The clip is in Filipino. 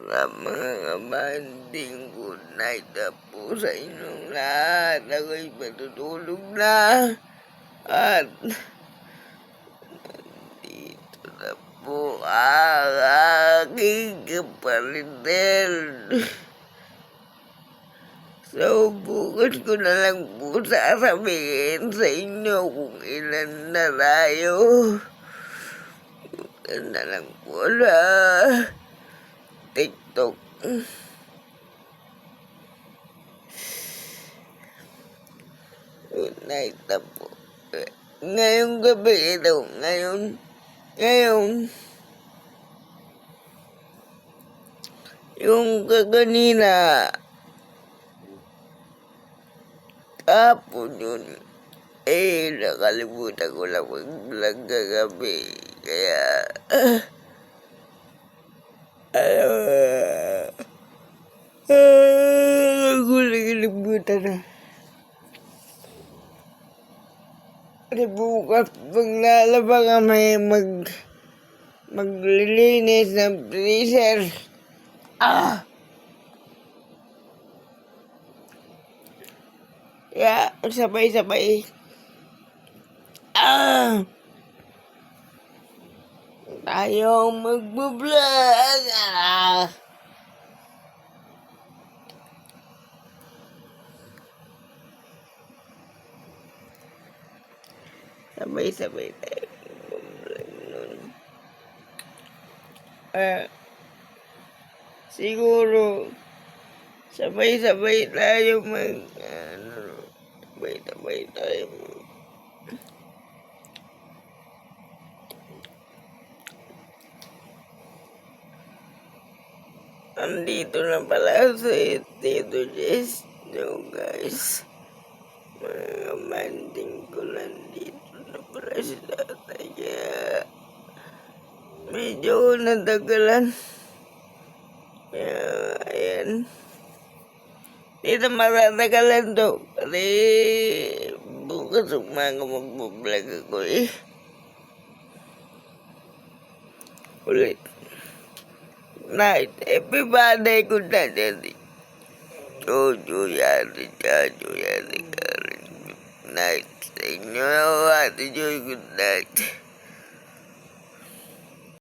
mga kabanding, good night na po sa inyong lahat. Ako'y matutulog na. At dito na po ang aking kapalitel. So, bukas ko na lang po sasabihin sa inyo kung ilan na tayo. Bukas na lang po na TikTok. Good night na po. Ngayong gabi ito, ngayon, yung kaganina, kapon yun, nakalimutan ko lang mag-vlog kagabi. Kaya, ako nakalimutan na. Bukas maglalaba kami maglilinis ng freezer. Kaya sabay-sabay. Tayo magbablog. Sabay-sabay tayo magbablog nun. Siguro sabay-sabay tayo sabay-sabay tayo andito na pala si Tito Jess. No, guys, mga manding ko nandito na pala si tatay. Kaya medyo natagalan. Kaya ayan, dito matatagalan to kasi bukas umaga magbablog ako ulit. Night, everybody, good night, Daddy. Jojo, Yari, Jajo, Yari, Karen, good night. Sa inyo, Ate Joy, good night.